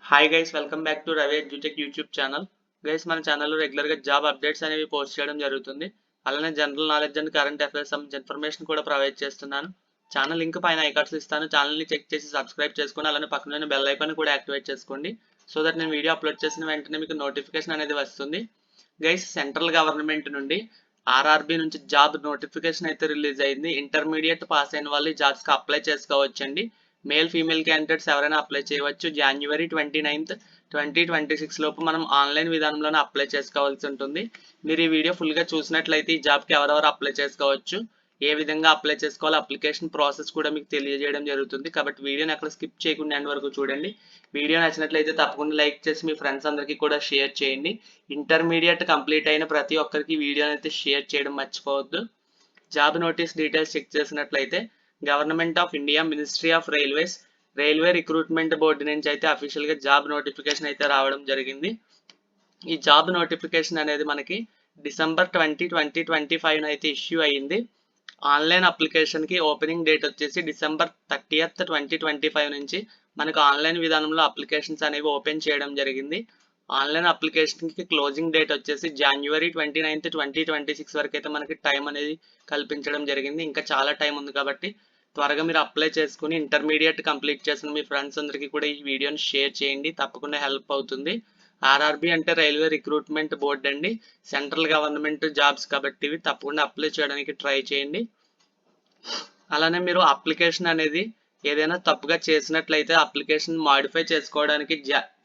Hi guys, welcome back to Ravi edutech YouTube channel. Guys, మన ఛానల్లో రెగ్యులర్గా జాబ్ అప్డేట్స్ అనేవి పోస్ట్ చేయడం జరుగుతుంది. అలానే general knowledge and current affairs సంబంధించిన ఇన్ఫర్మేషన్ కూడా ప్రొవైడ్ చేస్తున్నాను. ఛానల్ లింక్ పైన ఐకార్డ్స్ ఇస్తాను. ఛానల్ని చెక్ చేసి సబ్స్క్రైబ్ చేసుకొని అలానే పక్కన బెల్ ఐకాన్ కూడా యాక్టివేట్ చేసుకోండి. సో దట్ నేను వీడియో అప్లోడ్ చేసిన వెంటనే మీకు నోటిఫికేషన్ అనేది వస్తుంది. గైస్, సెంట్రల్ గవర్నమెంట్ నుండి ఆర్ఆర్బి నుంచి జాబ్ నోటిఫికేషన్ అయితే రిలీజ్ అయింది. ఇంటర్మీడియట్ పాస్ అయిన వాళ్ళు ఈ జాబ్స్కి అప్లై చేసుకోవచ్చండి. మేల్ ఫీమేల్ క్యాండిడేట్స్ ఎవరైనా అప్లై చేయవచ్చు. జనవరి 29th 2026 లోపు మనం ఆన్లైన్ విధానంలోనే అప్లై చేసుకోవాల్సి ఉంటుంది. మీరు ఈ వీడియో ఫుల్గా చూసినట్లయితే ఈ జాబ్కి ఎవరెవరు అప్లై చేసుకోవచ్చు, ఏ విధంగా అప్లై చేసుకోవాలో అప్లికేషన్ ప్రాసెస్ కూడా మీకు తెలియజేయడం జరుగుతుంది. కాబట్టి వీడియోని అక్కడ స్కిప్ చేయకుండా ఎండ్ వరకు చూడండి. వీడియో నచ్చినట్లయితే తప్పకుండా లైక్ చేసి మీ ఫ్రెండ్స్ అందరికీ కూడా షేర్ చేయండి. ఇంటర్మీడియట్ కంప్లీట్ అయిన ప్రతి ఒక్కరికి వీడియోని అయితే షేర్ చేయడం మర్చిపోవద్దు. జాబ్ నోటీస్ డీటెయిల్స్ చెక్ చేసినట్లయితే government of India, ministry of railways, railway recruitment board నుంచి అయితే అఫీషియల్ గా జాబ్ నోటిఫికేషన్ అయితే రావడం జరిగింది. ఈ జాబ్ నోటిఫికేషన్ అనేది మనకి డిసెంబర్ 2025 అయితే ఇష్యూ అయ్యింది. ఆన్లైన్ అప్లికేషన్ కి ఓపెనింగ్ డేట్ వచ్చేసి డిసెంబర్ 30th 2025 నుంచి మనకు ఆన్లైన్ విధానంలో అప్లికేషన్స్ అనేవి ఓపెన్ చేయడం జరిగింది. ఆన్లైన్ అప్లికేషన్ కి క్లోజింగ్ డేట్ వచ్చేసి జనవరి 29th 2026 వరకు అయితే మనకి టైం అనేది కల్పించడం జరిగింది. ఇంకా చాలా టైం ఉంది కాబట్టి త్వరగా మీరు అప్లై చేసుకుని ఇంటర్మీడియట్ కంప్లీట్ చేసిన మీ ఫ్రెండ్స్ అందరికీ కూడా ఈ వీడియోని షేర్ చేయండి. తప్పకుండా హెల్ప్ అవుతుంది. ఆర్ఆర్బి అంటే రైల్వే రిక్రూట్మెంట్ బోర్డ్ అండి. సెంట్రల్ గవర్నమెంట్ జాబ్స్ కాబట్టి ఇవి తప్పకుండా అప్లై చేయడానికి ట్రై చేయండి. అలానే మీరు అప్లికేషన్ అనేది ఏదైనా తప్పుగా చేసినట్లయితే అప్లికేషన్ మాడిఫై చేసుకోవడానికి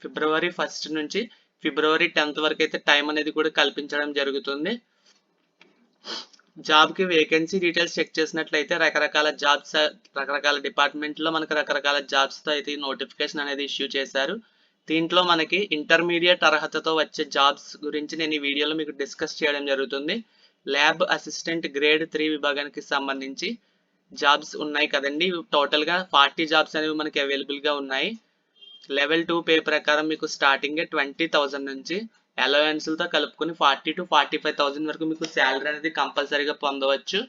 ఫిబ్రవరి 1st నుంచి ఫిబ్రవరి 10th వరకు అయితే టైం అనేది కూడా కల్పించడం జరుగుతుంది. జాబ్ కి వేకెన్సీ డీటెయిల్స్ చెక్ చేసినట్లయితే రకరకాల డిపార్ట్మెంట్ లో మనకు రకరకాల జాబ్స్ తో అయితే నోటిఫికేషన్ అనేది ఇష్యూ చేశారు. దీంట్లో మనకి ఇంటర్మీడియట్ అర్హతతో వచ్చే జాబ్స్ గురించి నేను ఈ వీడియోలో మీకు డిస్కస్ చేయడం జరుగుతుంది. ల్యాబ్ అసిస్టెంట్ గ్రేడ్ 3 విభాగానికి సంబంధించి జాబ్స్ ఉన్నాయి కదండి. టోటల్ గా 40 జాబ్స్ అనేవి మనకి అవైలబుల్ గా ఉన్నాయి. లెవెల్ 2 పే ప్రకారం మీకు స్టార్టింగ్ 20,000 నుంచి అలవెన్స్లతో కలుపుకొని 40 to 45,000 వరకు మీకు శాలరీ అనేది కంపల్సరీగా పొందవచ్చు.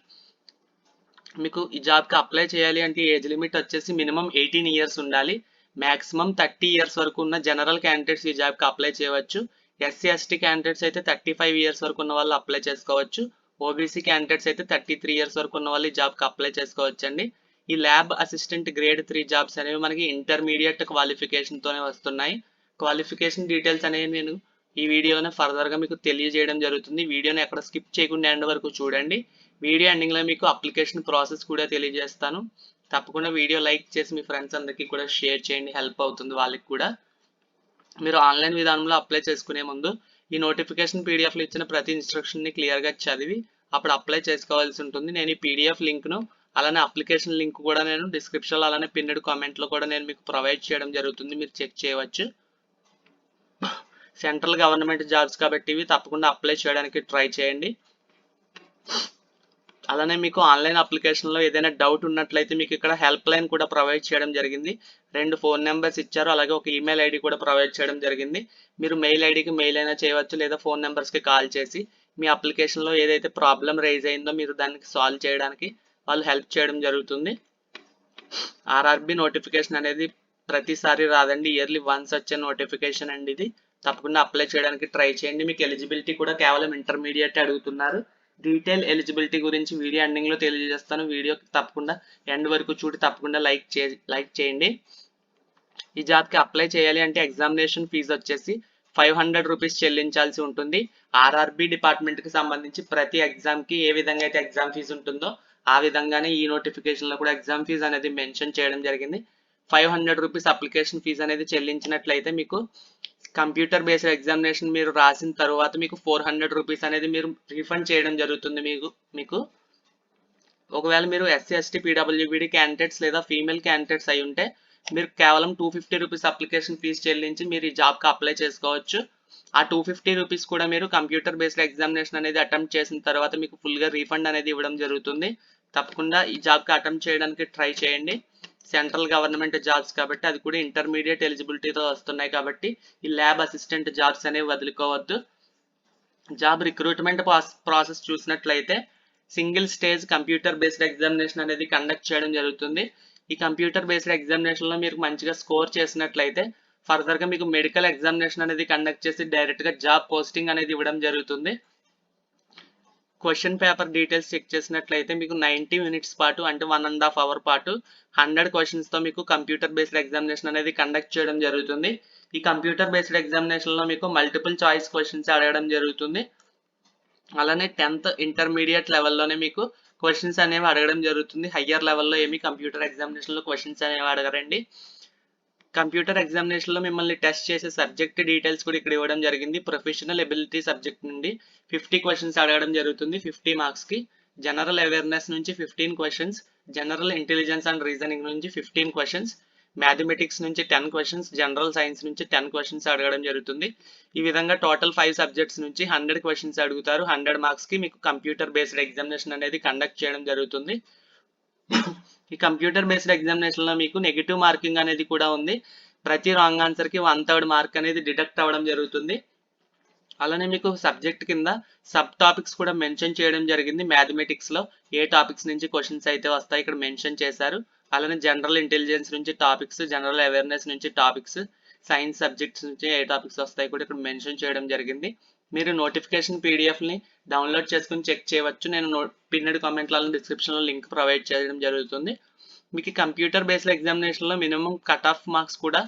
మీకు ఈ జాబ్కి అప్లై చేయాలి అంటే ఏజ్ లిమిట్ వచ్చేసి మినిమం 18 ఇయర్స్ ఉండాలి. మాక్సిమం 30 ఇయర్స్ వరకు ఉన్న జనరల్ క్యాండిడేట్స్ ఈ జాబ్కి అప్లై చేయవచ్చు. ఎస్సీ ఎస్టీ క్యాండిడేట్స్ అయితే 35 ఇయర్స్ వరకు ఉన్న వాళ్ళు అప్లై చేసుకోవచ్చు. ఓబీసీ క్యాండిడేట్స్ అయితే 33 ఇయర్స్ వరకు ఉన్న వాళ్ళు ఈ జాబ్కి అప్లై చేసుకోవచ్చు అండి. ఈ ల్యాబ్ అసిస్టెంట్ గ్రేడ్ 3 జాబ్స్ అనేవి మనకి ఇంటర్మీడియట్ క్వాలిఫికేషన్తోనే వస్తున్నాయి. క్వాలిఫికేషన్ డీటెయిల్స్ అనేవి నేను ఈ వీడియోలోనే ఫర్దర్గా మీకు తెలియజేయడం జరుగుతుంది. వీడియోని ఎక్కడ స్కిప్ చేయకుండా ఎండ్ వరకు చూడండి. వీడియో ఎండింగ్లో మీకు అప్లికేషన్ ప్రాసెస్ కూడా తెలియజేస్తాను. తప్పకుండా వీడియో లైక్ చేసి మీ ఫ్రెండ్స్ అందరికీ కూడా షేర్ చేయండి, హెల్ప్ అవుతుంది వాళ్ళకి కూడా. మీరు ఆన్లైన్ విధానంలో అప్లై చేసుకునే ముందు ఈ నోటిఫికేషన్ పీడిఎఫ్లో ఇచ్చిన ప్రతి ఇన్స్ట్రక్షన్ని క్లియర్గా చదివి అప్పుడు అప్లై చేసుకోవాల్సి ఉంటుంది. నేను ఈ పీడిఎఫ్ లింక్ను అలానే అప్లికేషన్ లింక్ కూడా నేను డిస్క్రిప్షన్లో అలానే పిన్నెడ్ కామెంట్లో కూడా నేను మీకు ప్రొవైడ్ చేయడం జరుగుతుంది. మీరు చెక్ చేయవచ్చు. సెంట్రల్ గవర్నమెంట్ జాబ్స్ కాబట్టి ఇవి తప్పకుండా అప్లై చేయడానికి ట్రై చేయండి. అలానే మీకు ఆన్లైన్ అప్లికేషన్లో ఏదైనా డౌట్ ఉన్నట్లయితే మీకు ఇక్కడ హెల్ప్ లైన్ కూడా ప్రొవైడ్ చేయడం జరిగింది. 2 ఫోన్ నెంబర్స్ ఇచ్చారు, అలాగే ఒక ఈమెయిల్ ఐడి కూడా ప్రొవైడ్ చేయడం జరిగింది. మీరు మెయిల్ ఐడికి మెయిల్ అయినా చేయవచ్చు, లేదా ఫోన్ నెంబర్స్కి కాల్ చేసి మీ అప్లికేషన్లో ఏదైతే ప్రాబ్లం రైజ్ అయిందో మీరు దానికి సాల్వ్ చేయడానికి వాళ్ళు హెల్ప్ చేయడం జరుగుతుంది. ఆర్ఆర్బి నోటిఫికేషన్ అనేది ప్రతిసారి రాదండి, ఇయర్లీ వన్స్ వచ్చే నోటిఫికేషన్ అండి ఇది. తప్పకుండా అప్లై చేయడానికి ట్రై చేయండి. మీకు ఎలిజిబిలిటీ కూడా కేవలం ఇంటర్మీడియట్ అడుగుతున్నారు. డీటెయిల్ ఎలిజిబిలిటీ గురించి వీడియో ఎండింగ్లో తెలియజేస్తాను. వీడియో తప్పకుండా ఎండ్ వరకు చూడి తప్పకుండా లైక్ చేయండి. ఈ జాబ్కి అప్లై చేయాలి అంటే ఎగ్జామినేషన్ ఫీజు వచ్చేసి 500 రూపీస్ చెల్లించాల్సి ఉంటుంది. ఆర్ఆర్బి డిపార్ట్మెంట్కి సంబంధించి ప్రతి ఎగ్జామ్కి ఏ విధంగా అయితే ఎగ్జామ్ ఫీజు ఉంటుందో ఆ విధంగానే ఈ నోటిఫికేషన్లో కూడా ఎగ్జామ్ ఫీజు అనేది మెన్షన్ చేయడం జరిగింది. 500 రూపీస్ అప్లికేషన్ ఫీజు అనేది చెల్లించినట్లయితే మీకు కంప్యూటర్ బేస్డ్ ఎగ్జామినేషన్ మీరు రాసిన తర్వాత మీకు 400 రూపీస్ అనేది మీరు రీఫండ్ చేయడం జరుగుతుంది. మీకు ఒకవేళ మీరు ఎస్సీ ఎస్టీ పీడబ్ల్యూబీడీ క్యాండిడేట్స్ లేదా ఫీమేల్ క్యాండిడేట్స్ అయి ఉంటే మీరు కేవలం 250 రూపీస్ అప్లికేషన్ ఫీజు చెల్లించి మీరు ఈ జాబ్కి అప్లై చేసుకోవచ్చు. ఆ 250 రూపీస్ కూడా మీరు కంప్యూటర్ బేస్డ్ ఎగ్జామినేషన్ అనేది అటెంప్ట్ చేసిన తర్వాత మీకు ఫుల్గా రీఫండ్ అనేది ఇవ్వడం జరుగుతుంది. తప్పకుండా ఈ జాబ్కి అటెంప్ట్ చేయడానికి ట్రై చేయండి. సెంట్రల్ గవర్నమెంట్ జాబ్స్ కాబట్టి అది కూడా ఇంటర్మీడియట్ ఎలిజిబిలిటీతో వస్తున్నాయి కాబట్టి ఈ ల్యాబ్ అసిస్టెంట్ జాబ్స్ అనేవి వదులుకోవద్దు. జాబ్ రిక్రూట్మెంట్ ప్రాసెస్ చూసినట్లయితే single stage computer based examination అనేది కండక్ట్ చేయడం జరుగుతుంది. ఈ కంప్యూటర్ బేస్డ్ ఎగ్జామినేషన్లో మీరు మంచిగా స్కోర్ చేసినట్లయితే ఫర్దర్గా మీకు మెడికల్ ఎగ్జామినేషన్ అనేది కండక్ట్ చేసి డైరెక్ట్గా జాబ్ పోస్టింగ్ అనేది ఇవ్వడం జరుగుతుంది. క్వశ్చన్ పేపర్ డీటెయిల్స్ చెక్ చేసినట్లయితే మీకు 90 మినిట్స్ పాటు అంటే 1.5 అవర్ పాటు 100 క్వశ్చన్స్తో మీకు కంప్యూటర్ బేస్డ్ ఎగ్జామినేషన్ అనేది కండక్ట్ చేయడం జరుగుతుంది. ఈ కంప్యూటర్ బేస్డ్ ఎగ్జామినేషన్లో మీకు మల్టిపుల్ చాయిస్ క్వశ్చన్స్ అడగడం జరుగుతుంది. అలానే 10th ఇంటర్మీడియట్ లెవెల్లోనే మీకు క్వశ్చన్స్ అనేవి అడగడం జరుగుతుంది. హయ్యర్ లెవెల్లో ఏమి కంప్యూటర్ ఎగ్జామినేషన్లో క్వశ్చన్స్ అనేవి అడగరండి. కంప్యూటర్ ఎగ్జామినేషన్లో మిమ్మల్ని టెస్ట్ చేసే సబ్జెక్ట్ డీటెయిల్స్ కూడా ఇక్కడ ఇవ్వడం జరిగింది. ప్రొఫెషనల్ ఎబిలిటీ సబ్జెక్ట్ నుండి 50 క్వశ్చన్స్ అడగడం జరుగుతుంది 50 మార్క్స్కి. జనరల్ అవేర్నెస్ నుంచి 15 questions, general intelligence and reasoning నుంచి 15 క్వశ్చన్స్, మ్యాథమెటిక్స్ నుంచి 10 క్వశ్చన్స్, జనరల్ సైన్స్ నుంచి 10 క్వశ్చన్స్ అడగడం జరుగుతుంది. ఈ విధంగా టోటల్ 5 సబ్జెక్ట్స్ నుంచి 100 క్వశ్చన్స్ అడుగుతారు. 100 మార్క్స్కి మీకు కంప్యూటర్ బేస్డ్ ఎగ్జామినేషన్ అనేది కండక్ట్ చేయడం జరుగుతుంది. ఈ కంప్యూటర్ బేస్డ్ ఎగ్జామినేషన్లో మీకు నెగిటివ్ మార్కింగ్ అనేది కూడా ఉంది. ప్రతి రాంగ్ ఆన్సర్కి 1/3 మార్క్ అనేది డిడక్ట్ అవ్వడం జరుగుతుంది. అలానే మీకు సబ్జెక్ట్ కింద సబ్ టాపిక్స్ కూడా మెన్షన్ చేయడం జరిగింది. మ్యాథమెటిక్స్లో ఏ టాపిక్స్ నుంచి క్వశ్చన్స్ అయితే వస్తాయి ఇక్కడ మెన్షన్ చేశారు. అలానే జనరల్ ఇంటెలిజెన్స్ నుంచి టాపిక్స్, జనరల్ అవేర్నెస్ నుంచి టాపిక్స్, సైన్స్ సబ్జెక్ట్స్ నుంచి ఏ టాపిక్స్ వస్తాయి కూడా ఇక్కడ మెన్షన్ చేయడం జరిగింది. మీరు నోటిఫికేషన్ పీడిఎఫ్ని డౌన్లోడ్ చేసుకుని చెక్ చేయవచ్చు. నేను పిన్నెడ్ కామెంట్లలో డిస్క్రిప్షన్లో లింక్ ప్రొవైడ్ చేయడం జరుగుతుంది. మీకు కంప్యూటర్ బేస్డ్ ఎగ్జామినేషన్లో మినిమం కట్ ఆఫ్ మార్క్స్ కూడా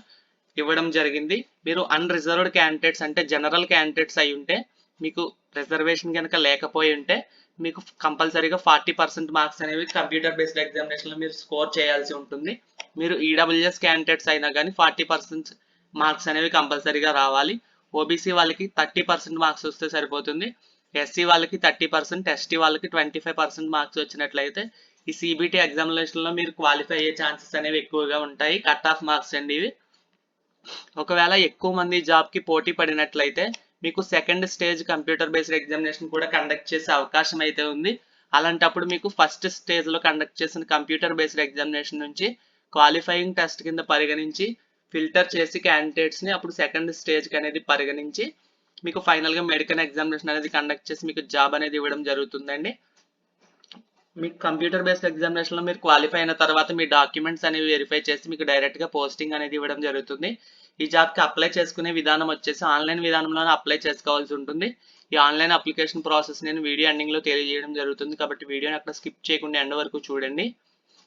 ఇవ్వడం జరిగింది. మీరు అన్రిజర్వ్డ్ క్యాండిడేట్స్ అంటే జనరల్ క్యాండిడేట్స్ అయి ఉంటే, మీకు రిజర్వేషన్ కనుక లేకపోయి ఉంటే మీకు కంపల్సరీగా 40% మార్క్స్ అనేవి కంప్యూటర్ బేస్డ్ ఎగ్జామినేషన్లో మీరు స్కోర్ చేయాల్సి ఉంటుంది. మీరు ఈడబ్ల్యూఎస్ క్యాండిడేట్స్ అయినా కానీ 40% మార్క్స్ అనేవి కంపల్సరీగా రావాలి. ఓబీసీ వాళ్ళకి 30% మార్క్స్ వస్తే సరిపోతుంది. ఎస్సీ వాళ్ళకి 30%, ఎస్టీ వాళ్ళకి 25% మార్క్స్ వచ్చినట్లయితే ఈ సిబిటి ఎగ్జామినేషన్లో మీరు క్వాలిఫై అయ్యే ఛాన్సెస్ అనేవి ఎక్కువగా ఉంటాయి. కట్ ఆఫ్ మార్క్స్ అండి ఇవి. ఒకవేళ ఎక్కువ మంది జాబ్కి పోటీ పడినట్లయితే మీకు second stage computer based examination కూడా కండక్ట్ చేసే అవకాశం అయితే ఉంది. అలాంటప్పుడు మీకు ఫస్ట్ స్టేజ్లో కండక్ట్ చేసిన కంప్యూటర్ బేస్డ్ ఎగ్జామినేషన్ నుంచి క్వాలిఫైయింగ్ టెస్ట్ కింద పరిగణించి ఫిల్టర్ చేసి క్యాండిడేట్స్ని అప్పుడు సెకండ్ స్టేజ్కి అనేది పరిగణించి మీకు ఫైనల్గా మెడికల్ ఎగ్జామినేషన్ అనేది కండక్ట్ చేసి మీకు జాబ్ అనేది ఇవ్వడం జరుగుతుందండి. మీకు కంప్యూటర్ బేస్డ్ ఎగ్జామినేషన్లో మీరు క్వాలిఫై అయిన తర్వాత మీ డాక్యుమెంట్స్ అనేవి వెరిఫై చేసి మీకు డైరెక్ట్గా పోస్టింగ్ అనేది ఇవ్వడం జరుగుతుంది. ఈ జాబ్కి అప్లై చేసుకునే విధానం వచ్చేసి ఆన్లైన్ విధానంలోనే అప్లై చేసుకోవాల్సి ఉంటుంది. ఈ ఆన్లైన్ అప్లికేషన్ ప్రాసెస్ నేను వీడియో ఎండింగ్లో తెలియజేయడం జరుగుతుంది కాబట్టి వీడియోని అక్కడ స్కిప్ చేయకుండా ఎండ్ వరకు చూడండి.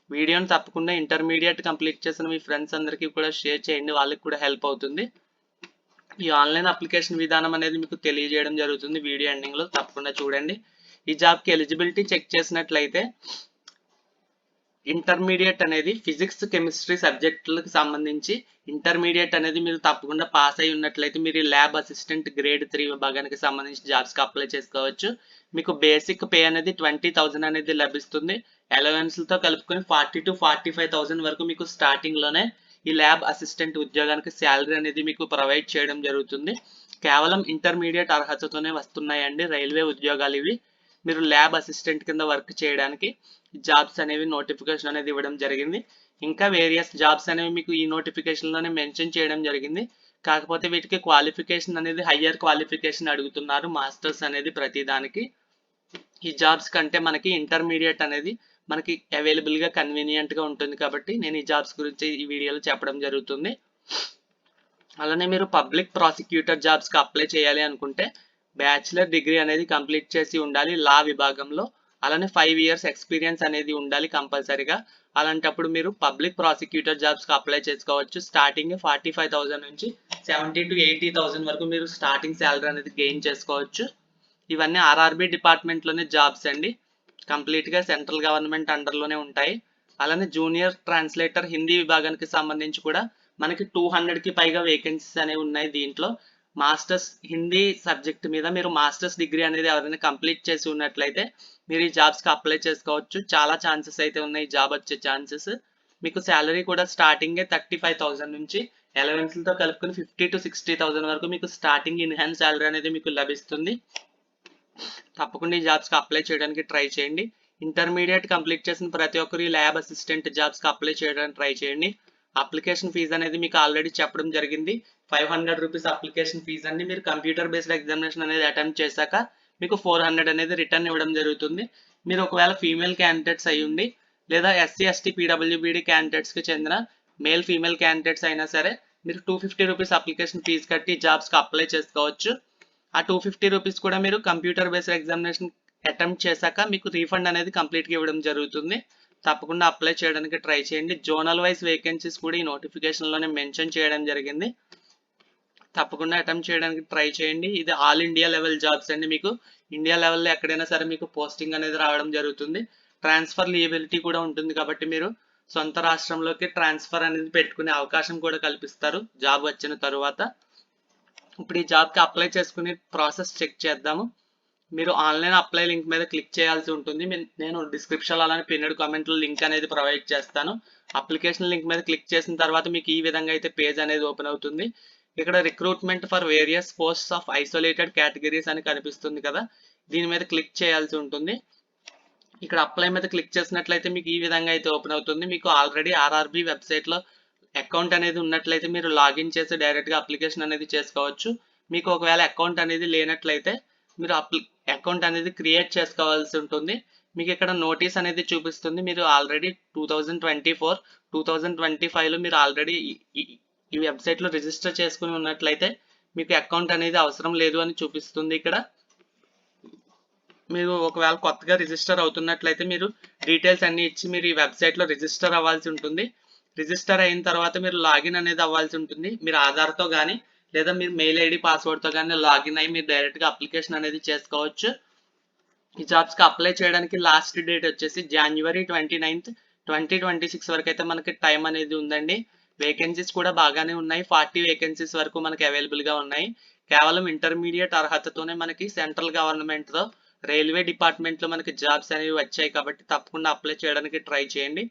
వీడియోని తప్పకుండా ఇంటర్మీడియట్ కంప్లీట్ చేసిన మీ ఫ్రెండ్స్ అందరికీ కూడా షేర్ చేయండి, వాళ్ళకి కూడా హెల్ప్ అవుతుంది. ఈ ఆన్లైన్ అప్లికేషన్ విధానం అనేది మీకు తెలియజేయడం జరుగుతుంది వీడియో ఎండింగ్లో, తప్పకుండా చూడండి. ఈ జాబ్కి ఎలిజిబిలిటీ చెక్ చేసినట్లయితే ఇంటర్మీడియట్ అనేది ఫిజిక్స్, కెమిస్ట్రీ సబ్జెక్టులకు సంబంధించి ఇంటర్మీడియట్ అనేది మీరు తప్పకుండా పాస్ అయి ఉన్నట్లయితే మీరు ల్యాబ్ అసిస్టెంట్ గ్రేడ్ 3 విభాగానికి సంబంధించి జాబ్స్కి అప్లై చేసుకోవచ్చు. మీకు బేసిక్ పే అనేది 20,000 అనేది లభిస్తుంది. అలవెన్స్లతో కలుపుకొని 40,000 to 45,000 వరకు మీకు స్టార్టింగ్లోనే ఈ ల్యాబ్ అసిస్టెంట్ ఉద్యోగానికి శాలరీ అనేది మీకు ప్రొవైడ్ చేయడం జరుగుతుంది. కేవలం ఇంటర్మీడియట్ అర్హతతోనే వస్తున్నాయండి రైల్వే ఉద్యోగాలు ఇవి. మీరు ల్యాబ్ అసిస్టెంట్ కింద వర్క్ చేయడానికి జాబ్స్ అనేవి నోటిఫికేషన్ అనేది ఇవ్వడం జరిగింది. ఇంకా వేరియస్ జాబ్స్ అనేవి మీకు ఈ నోటిఫికేషన్లోనే మెన్షన్ చేయడం జరిగింది. కాకపోతే వీటికి క్వాలిఫికేషన్ అనేది హయ్యర్ క్వాలిఫికేషన్ అడుగుతున్నారు, మాస్టర్స్ అనేది ప్రతి దానికి. ఈ జాబ్స్ కంటే మనకి ఇంటర్మీడియట్ అనేది మనకి అవైలబుల్గా కన్వీనియంట్గా ఉంటుంది కాబట్టి నేను ఈ జాబ్స్ గురించి ఈ వీడియోలో చెప్పడం జరుగుతుంది. అలానే మీరు పబ్లిక్ ప్రాసిక్యూటర్ జాబ్స్కి అప్లై చేయాలి అనుకుంటే బ్యాచిలర్ డిగ్రీ అనేది కంప్లీట్ చేసి ఉండాలి లా విభాగంలో. అలానే 5 years ఎక్స్పీరియన్స్ అనేది ఉండాలి కంపల్సరీగా. అలాంటప్పుడు మీరు పబ్లిక్ ప్రాసిక్యూటర్ జాబ్స్కి అప్లై చేసుకోవచ్చు. స్టార్టింగ్ 45,000 నుంచి 70,000 to 80,000 వరకు మీరు స్టార్టింగ్ శాలరీ అనేది గెయిన్ చేసుకోవచ్చు. ఇవన్నీ ఆర్ఆర్బి డిపార్ట్మెంట్లోనే జాబ్స్ అండి, కంప్లీట్గా సెంట్రల్ గవర్నమెంట్ అండర్లోనే ఉంటాయి. అలానే జూనియర్ ట్రాన్స్లేటర్ హిందీ విభాగానికి సంబంధించి కూడా మనకి 200కి పైగా వేకెన్సీస్ అనేవి ఉన్నాయి. దీంట్లో మాస్టర్స్ హిందీ సబ్జెక్ట్ మీద మీరు మాస్టర్స్ డిగ్రీ అనేది ఎవరైనా కంప్లీట్ చేసి ఉన్నట్లయితే మీరు ఈ జాబ్స్కి అప్లై చేసుకోవచ్చు. చాలా ఛాన్సెస్ అయితే ఉన్నాయి జాబ్ వచ్చే ఛాన్సెస్. మీకు శాలరీ కూడా స్టార్టింగే 35,000 నుంచి అలవెన్స్లతో కలుపుకొని 50,000 to 60,000 వరకు మీకు స్టార్టింగ్ ఇన్హాన్స్ శాలరీ అనేది మీకు లభిస్తుంది. తప్పకుండా ఈ జాబ్స్కి అప్లై చేయడానికి ట్రై చేయండి. ఇంటర్మీడియట్ కంప్లీట్ చేసిన ప్రతి ఒక్కరు ఈ ల్యాబ్ అసిస్టెంట్ జాబ్స్కి అప్లై చేయడానికి ట్రై చేయండి. అప్లికేషన్ ఫీజు అనేది మీకు ఆల్రెడీ చెప్పడం జరిగింది. 500 రూపీస్ అప్లికేషన్ ఫీజు అండి. మీరు కంప్యూటర్ బేస్డ్ ఎగ్జామినేషన్ అనేది అటెంప్ట్ చేశాక మీకు 400 అనేది రిటర్న్ ఇవ్వడం జరుగుతుంది. మీరు ఒకవేళ ఫీమేల్ క్యాండిడేట్స్ అయి ఉండి లేదా ఎస్సీ ఎస్టీ పీడబ్ల్యూబీడీ క్యాండిడేట్స్కి చెందిన మేల్ ఫీమేల్ క్యాండిడేట్స్ అయినా సరే మీరు 250 రూపీస్ అప్లికేషన్ ఫీజు కట్టి జాబ్స్కి అప్లై చేసుకోవచ్చు. ఆ 250 రూపీస్ కూడా మీరు కంప్యూటర్ బేస్డ్ ఎగ్జామినేషన్ అటెంప్ట్ చేశాక మీకు రీఫండ్ అనేది కంప్లీట్గా ఇవ్వడం జరుగుతుంది. తప్పకుండా అప్లై చేయడానికి ట్రై చేయండి. జోనల్ వైజ్ వేకెన్సీస్ కూడా ఈ నోటిఫికేషన్లోనే మెన్షన్ చేయడం జరిగింది. తప్పకుండా అటెంప్ట్ చేయడానికి ట్రై చేయండి. ఇది ఆల్ ఇండియా లెవెల్ జాబ్స్ అండి. మీకు ఇండియా లెవెల్లో ఎక్కడైనా సరే మీకు పోస్టింగ్ అనేది రావడం జరుగుతుంది. ట్రాన్స్ఫర్ లియబిలిటీ కూడా ఉంటుంది కాబట్టి మీరు సొంత రాష్ట్రంలోకి ట్రాన్స్ఫర్ అనేది పెట్టుకునే అవకాశం కూడా కల్పిస్తారు జాబ్ వచ్చిన తరువాత. ఇప్పుడు ఈ జాబ్కి అప్లై చేసుకునే ప్రాసెస్ చెక్ చేద్దాము. మీరు ఆన్లైన్ అప్లై లింక్ మీద క్లిక్ చేయాల్సి ఉంటుంది. నేను డిస్క్రిప్షన్లో అలానే పిన్నెడ్ కామెంట్లో లింక్ అనేది ప్రొవైడ్ చేస్తాను. అప్లికేషన్ లింక్ మీద క్లిక్ చేసిన తర్వాత మీకు ఈ విధంగా అయితే పేజ్ అనేది ఓపెన్ అవుతుంది. ఇక్కడ recruitment for various posts of isolated categories అని కనిపిస్తుంది కదా, దీని మీద క్లిక్ చేయాల్సి ఉంటుంది. ఇక్కడ అప్లై మీద క్లిక్ చేసినట్లయితే మీకు ఈ విధంగా అయితే ఓపెన్ అవుతుంది. మీకు ఆల్రెడీ ఆర్ఆర్బి వెబ్సైట్లో అకౌంట్ అనేది ఉన్నట్లయితే మీరు లాగిన్ చేసి డైరెక్ట్గా అప్లికేషన్ అనేది చేసుకోవచ్చు. మీకు ఒకవేళ అకౌంట్ అనేది లేనట్లయితే మీరు అకౌంట్ అనేది క్రియేట్ చేసుకోవాల్సి ఉంటుంది. మీకు ఇక్కడ నోటీస్ అనేది చూపిస్తుంది. మీరు ఆల్రెడీ 2024, 2025లో మీరు ఆల్రెడీ ఈ వెబ్సైట్లో రిజిస్టర్ చేసుకుని ఉన్నట్లయితే మీకు అకౌంట్ అనేది అవసరం లేదు అని చూపిస్తుంది. ఇక్కడ మీరు ఒకవేళ కొత్తగా రిజిస్టర్ అవుతున్నట్లయితే మీరు డీటెయిల్స్ అన్ని ఇచ్చి మీరు ఈ వెబ్సైట్లో రిజిస్టర్ అవ్వాల్సి ఉంటుంది. రిజిస్టర్ అయిన తర్వాత మీరు లాగిన్ అనేది అవ్వాల్సి ఉంటుంది. మీరు ఆధార్తో కానీ లేదా మీరు మెయిల్ ఐడి పాస్వర్డ్తో కానీ లాగిన్ అయ్యి మీరు డైరెక్ట్గా అప్లికేషన్ అనేది చేసుకోవచ్చు. ఈ జాబ్స్కి అప్లై చేయడానికి లాస్ట్ డేట్ వచ్చేసి January 29th, 2026 వరకు అయితే మనకి టైం అనేది ఉందండి. వేకెన్సీస్ కూడా బాగానే ఉన్నాయి. 40 వేకెన్సీస్ వరకు మనకి అవైలబుల్గా ఉన్నాయి. కేవలం ఇంటర్మీడియట్ అర్హతతోనే మనకి సెంట్రల్ గవర్నమెంట్తో రైల్వే డిపార్ట్మెంట్లో మనకి జాబ్స్ అనేవి వచ్చాయి కాబట్టి తప్పకుండా అప్లై చేయడానికి ట్రై చేయండి.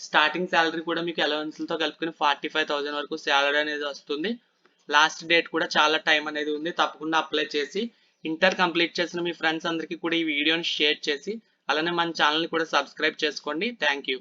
స్టార్టింగ్ శాలరీ కూడా మీకు అలవెన్స్లతో కలుపుకొని 45,000 వరకు శాలరీ అనేది వస్తుంది. లాస్ట్ డేట్ కూడా చాలా టైం అనేది ఉంది. తప్పకుండా అప్లై చేసి ఇంటర్ కంప్లీట్ చేసిన మీ ఫ్రెండ్స్ అందరికీ కూడా ఈ వీడియోని షేర్ చేసి అలానే మన ఛానల్ని కూడా సబ్స్క్రైబ్ చేసుకోండి. Thank you.